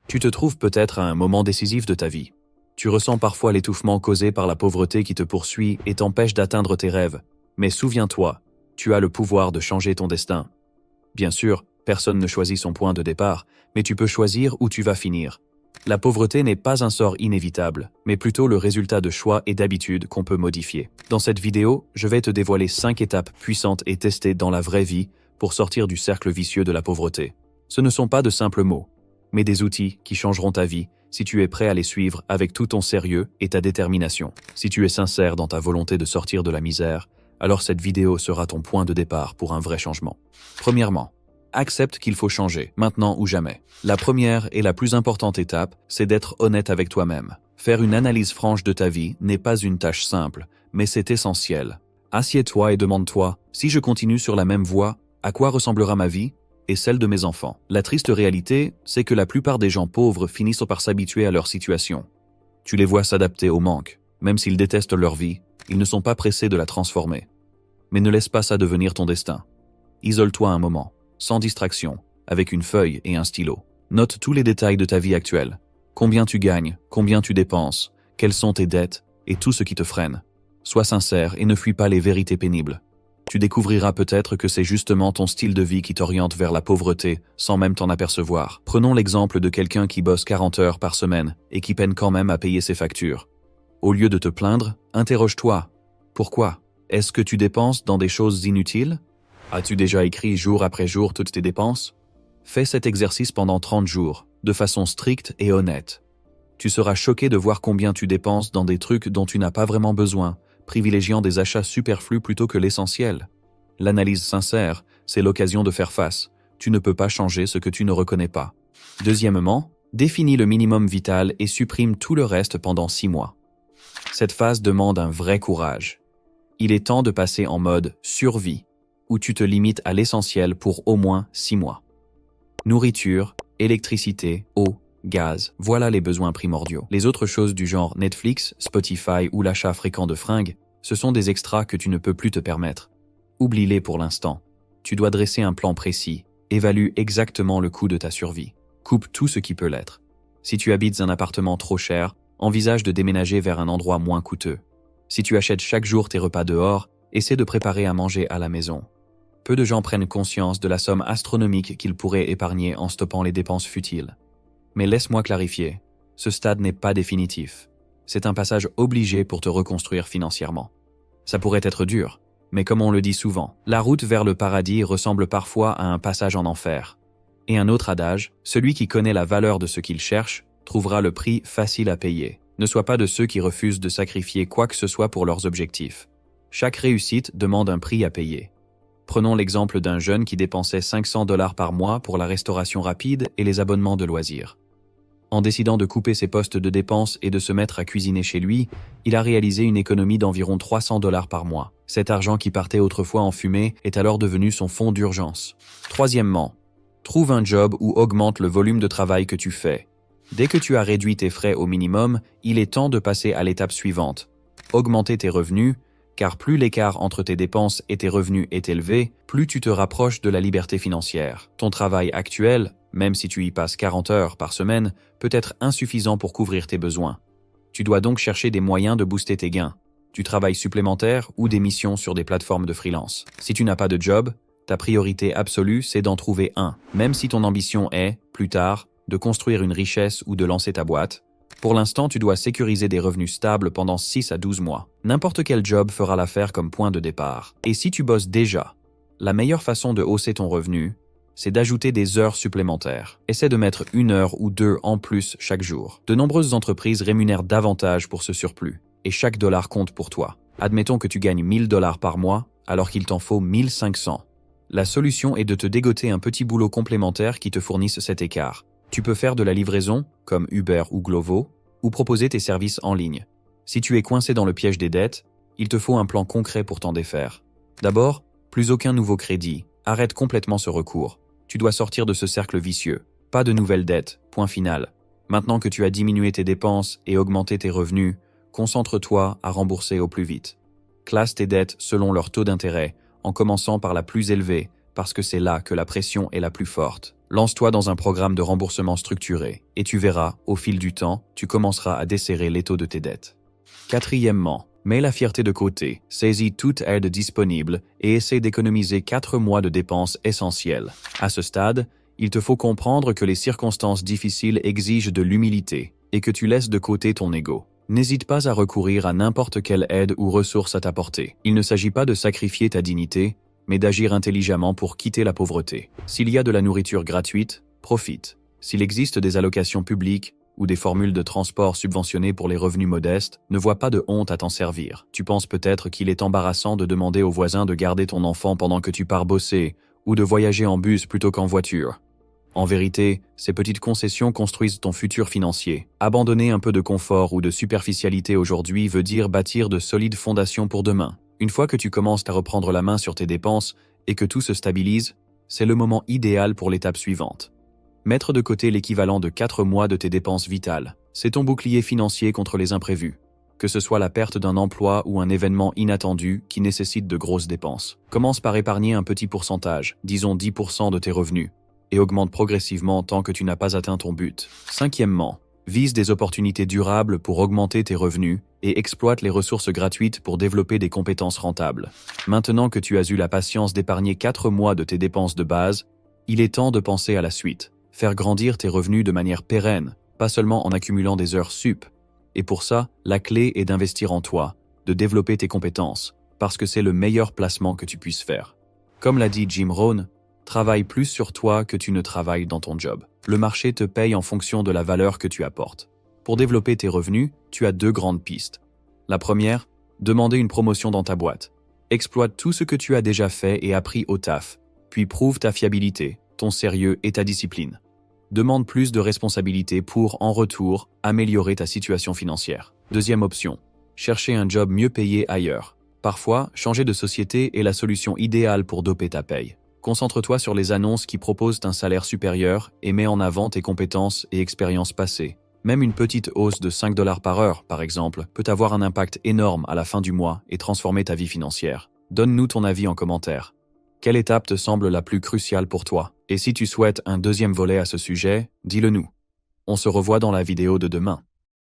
Tu te trouves peut-être à un moment décisif de ta vie. Tu ressens parfois l'étouffement causé par la pauvreté qui te poursuit et t'empêche d'atteindre tes rêves. Mais souviens-toi, tu as le pouvoir de changer ton destin. Bien sûr, personne ne choisit son point de départ, mais tu peux choisir où tu vas finir. La pauvreté n'est pas un sort inévitable, mais plutôt le résultat de choix et d'habitudes qu'on peut modifier. Dans cette vidéo, je vais te dévoiler 5 étapes puissantes et testées dans la vraie vie pour sortir du cercle vicieux de la pauvreté. Ce ne sont pas de simples mots, mais des outils qui changeront ta vie si tu es prêt à les suivre avec tout ton sérieux et ta détermination. Si tu es sincère dans ta volonté de sortir de la misère, alors cette vidéo sera ton point de départ pour un vrai changement. Premièrement, accepte qu'il faut changer, maintenant ou jamais. La première et la plus importante étape, c'est d'être honnête avec toi-même. Faire une analyse franche de ta vie n'est pas une tâche simple, mais c'est essentiel. Assieds-toi et demande-toi, si je continue sur la même voie, à quoi ressemblera ma vie et celle de mes enfants? La triste réalité, c'est que la plupart des gens pauvres finissent par s'habituer à leur situation. Tu les vois s'adapter au manque. Même s'ils détestent leur vie, ils ne sont pas pressés de la transformer. Mais ne laisse pas ça devenir ton destin. Isole-toi un moment, sans distraction, avec une feuille et un stylo. Note tous les détails de ta vie actuelle. Combien tu gagnes, combien tu dépenses, quelles sont tes dettes et tout ce qui te freine. Sois sincère et ne fuis pas les vérités pénibles. Tu découvriras peut-être que c'est justement ton style de vie qui t'oriente vers la pauvreté sans même t'en apercevoir. Prenons l'exemple de quelqu'un qui bosse 40 heures par semaine et qui peine quand même à payer ses factures. Au lieu de te plaindre, interroge-toi. Pourquoi? Est-ce que tu dépenses dans des choses inutiles? As-tu déjà écrit jour après jour toutes tes dépenses? Fais cet exercice pendant 30 jours, de façon stricte et honnête. Tu seras choqué de voir combien tu dépenses dans des trucs dont tu n'as pas vraiment besoin, privilégiant des achats superflus plutôt que l'essentiel. L'analyse sincère, c'est l'occasion de faire face. Tu ne peux pas changer ce que tu ne reconnais pas. Deuxièmement, définis le minimum vital et supprime tout le reste pendant 6 mois. Cette phase demande un vrai courage. Il est temps de passer en mode survie, où tu te limites à l'essentiel pour au moins 6 mois. Nourriture, électricité, eau, gaz, voilà les besoins primordiaux. Les autres choses du genre Netflix, Spotify ou l'achat fréquent de fringues, ce sont des extras que tu ne peux plus te permettre. Oublie-les pour l'instant. Tu dois dresser un plan précis, évalue exactement le coût de ta survie. Coupe tout ce qui peut l'être. Si tu habites un appartement trop cher, envisage de déménager vers un endroit moins coûteux. Si tu achètes chaque jour tes repas dehors, essaie de préparer à manger à la maison. Peu de gens prennent conscience de la somme astronomique qu'ils pourraient épargner en stoppant les dépenses futiles. Mais laisse-moi clarifier, ce stade n'est pas définitif. C'est un passage obligé pour te reconstruire financièrement. Ça pourrait être dur, mais comme on le dit souvent, la route vers le paradis ressemble parfois à un passage en enfer. Et un autre adage, celui qui connaît la valeur de ce qu'il cherche, trouvera le prix facile à payer. Ne sois pas de ceux qui refusent de sacrifier quoi que ce soit pour leurs objectifs. Chaque réussite demande un prix à payer. Prenons l'exemple d'un jeune qui dépensait 500 $ par mois pour la restauration rapide et les abonnements de loisirs. En décidant de couper ses postes de dépenses et de se mettre à cuisiner chez lui, il a réalisé une économie d'environ 300 $ par mois. Cet argent qui partait autrefois en fumée est alors devenu son fonds d'urgence. Troisièmement, trouve un job ou augmente le volume de travail que tu fais. Dès que tu as réduit tes frais au minimum, il est temps de passer à l'étape suivante. Augmenter tes revenus, car plus l'écart entre tes dépenses et tes revenus est élevé, plus tu te rapproches de la liberté financière. Ton travail actuel, même si tu y passes 40 heures par semaine, peut être insuffisant pour couvrir tes besoins. Tu dois donc chercher des moyens de booster tes gains, du travail supplémentaire ou des missions sur des plateformes de freelance. Si tu n'as pas de job, ta priorité absolue, c'est d'en trouver un. Même si ton ambition est, plus tard, de construire une richesse ou de lancer ta boîte, pour l'instant, tu dois sécuriser des revenus stables pendant 6 à 12 mois. N'importe quel job fera l'affaire comme point de départ. Et si tu bosses déjà, la meilleure façon de hausser ton revenu, c'est d'ajouter des heures supplémentaires. Essaie de mettre 1 heure ou 2 en plus chaque jour. De nombreuses entreprises rémunèrent davantage pour ce surplus, et chaque dollar compte pour toi. Admettons que tu gagnes 1 000 $ par mois, alors qu'il t'en faut 1 500. La solution est de te dégoter un petit boulot complémentaire qui te fournisse cet écart. Tu peux faire de la livraison, comme Uber ou Glovo, ou proposer tes services en ligne. Si tu es coincé dans le piège des dettes, il te faut un plan concret pour t'en défaire. D'abord, plus aucun nouveau crédit. Arrête complètement ce recours. Tu dois sortir de ce cercle vicieux. Pas de nouvelles dettes, point final. Maintenant que tu as diminué tes dépenses et augmenté tes revenus, concentre-toi à rembourser au plus vite. Classe tes dettes selon leur taux d'intérêt, en commençant par la plus élevée, parce que c'est là que la pression est la plus forte. Lance-toi dans un programme de remboursement structuré et tu verras, au fil du temps, tu commenceras à desserrer les taux de tes dettes. Quatrièmement, mets la fierté de côté, saisis toute aide disponible et essaie d'économiser 4 mois de dépenses essentielles. À ce stade, il te faut comprendre que les circonstances difficiles exigent de l'humilité et que tu laisses de côté ton ego. N'hésite pas à recourir à n'importe quelle aide ou ressource à t'apporter. Il ne s'agit pas de sacrifier ta dignité, mais d'agir intelligemment pour quitter la pauvreté. S'il y a de la nourriture gratuite, profite. S'il existe des allocations publiques ou des formules de transport subventionnées pour les revenus modestes, ne vois pas de honte à t'en servir. Tu penses peut-être qu'il est embarrassant de demander aux voisins de garder ton enfant pendant que tu pars bosser ou de voyager en bus plutôt qu'en voiture. En vérité, ces petites concessions construisent ton futur financier. Abandonner un peu de confort ou de superficialité aujourd'hui veut dire bâtir de solides fondations pour demain. Une fois que tu commences à reprendre la main sur tes dépenses et que tout se stabilise, c'est le moment idéal pour l'étape suivante. Mettre de côté l'équivalent de 4 mois de tes dépenses vitales. C'est ton bouclier financier contre les imprévus, que ce soit la perte d'un emploi ou un événement inattendu qui nécessite de grosses dépenses. Commence par épargner un petit pourcentage, disons 10% de tes revenus, et augmente progressivement tant que tu n'as pas atteint ton but. Cinquièmement, vise des opportunités durables pour augmenter tes revenus et exploite les ressources gratuites pour développer des compétences rentables. Maintenant que tu as eu la patience d'épargner 4 mois de tes dépenses de base, il est temps de penser à la suite. Faire grandir tes revenus de manière pérenne, pas seulement en accumulant des heures sup. Et pour ça, la clé est d'investir en toi, de développer tes compétences, parce que c'est le meilleur placement que tu puisses faire. Comme l'a dit Jim Rohn, travaille plus sur toi que tu ne travailles dans ton job. Le marché te paye en fonction de la valeur que tu apportes. Pour développer tes revenus, tu as 2 grandes pistes. La première, demander une promotion dans ta boîte. Exploite tout ce que tu as déjà fait et appris au taf, puis prouve ta fiabilité, ton sérieux et ta discipline. Demande plus de responsabilités pour, en retour, améliorer ta situation financière. Deuxième option, chercher un job mieux payé ailleurs. Parfois, changer de société est la solution idéale pour doper ta paye. Concentre-toi sur les annonces qui proposent un salaire supérieur et mets en avant tes compétences et expériences passées. Même une petite hausse de 5 $ par heure, par exemple, peut avoir un impact énorme à la fin du mois et transformer ta vie financière. Donne-nous ton avis en commentaire. Quelle étape te semble la plus cruciale pour toi? Et si tu souhaites un deuxième volet à ce sujet, dis-le nous. On se revoit dans la vidéo de demain.